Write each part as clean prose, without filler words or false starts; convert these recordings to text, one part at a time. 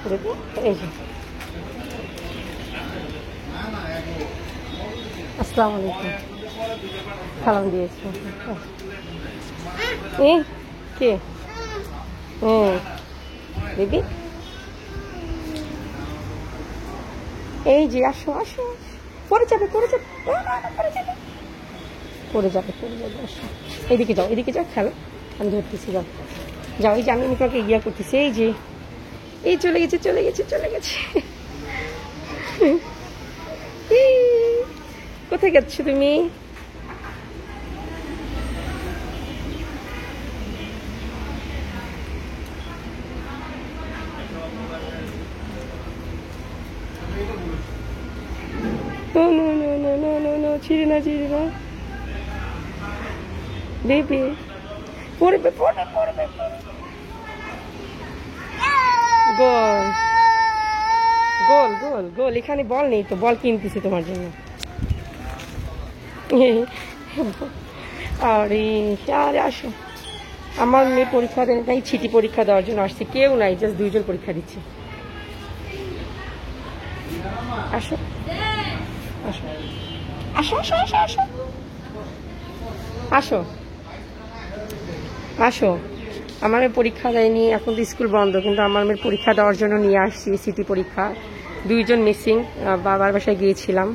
baby এই যে আসসালামু আলাইকুম সালাম দিয়েছি এই কে বেবি এই যে আসো আসো পড়ে যাবে পড়ে যাবে পড়ে যাবে আসো এদিকে যাও খেলো আমি ধরতেছি যাও যাও এই যে আমি তোমাকে ইয়া করতেছি এই যে এই চলে গেছে কোথায় যাচ্ছ তুমি ছিড়ে না বেবি পড়বে গোল এখানে বল নেই তো বল কিনতেছি তোমার জন্য আরে আসো আমার মেয়ে পরীক্ষা দেয় ছিটি পরীক্ষা দেওয়ার জন্য আসছে কেউ নাই জাস্ট 2 জন পরীক্ষা দিচ্ছে আসো আসো আসো আসো আসো আসো আসো আসো আমার মেয়ে পরীক্ষা দেয়নি এখন তো স্কুল বন্ধ কিন্তু আমার মেয়ের পরীক্ষা দেওয়ার জন্য নিয়ে আসছি সিটি পরীক্ষা 2 জন মিসিং বাবার বাসায় গিয়েছিলাম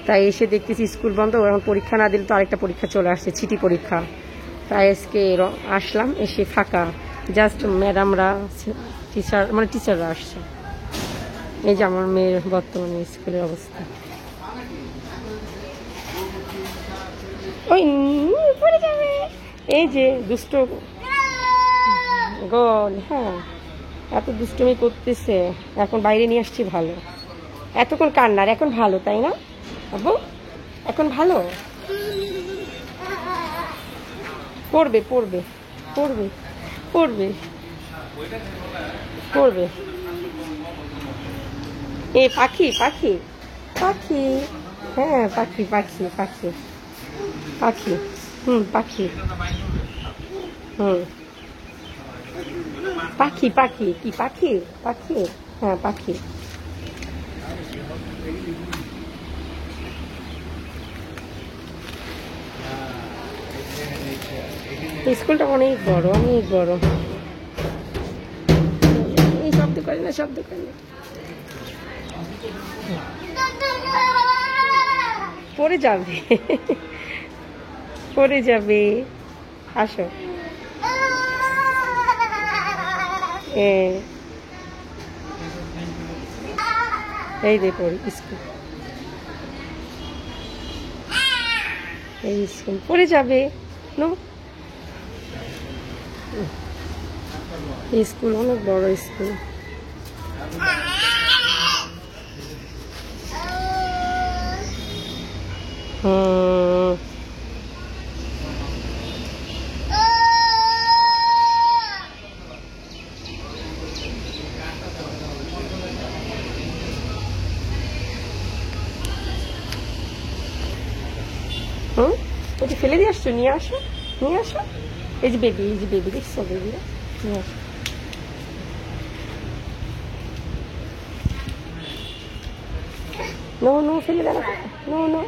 তাই এসে দেখতেছি স্কুল বন্ধ এখন পরীক্ষা না দিলে তো আরেকটা পরীক্ষা চলে আসছে সিটি পরীক্ষা তাই আজকে আসলাম এসে ফাঁকা জাস্ট ম্যাডামরা টিচাররা আসছে এই যে আমার মেয়ের বর্তমানে স্কুলের অবস্থা ওই পড়ে যাবে এই যে দুষ্ট গোল হ্যাঁ এত দুষ্টুমি করতেছে এখন বাইরে নিয়ে আসছি ভালো এতক্ষণ কান্নার এখন ভালো তাই না আব্বু এখন ভালো পড়বে এ পাখি হ্যাঁ পাখি পাখি কি পাখি হ্যাঁ পাখি স্কুলটা অনেক বড় এই শব্দ করে না পড়ে যাবে আসো এই দে পড়ি স্কুল পড়ে যাবে স্কুল অনেক বড় স্কুল ওকে ফেলে দিয়ে আসছো নিয়ে আসো এই যে বেবি দেখছো বেবি নিয়ে আসো নো ফেলে দেয় না নো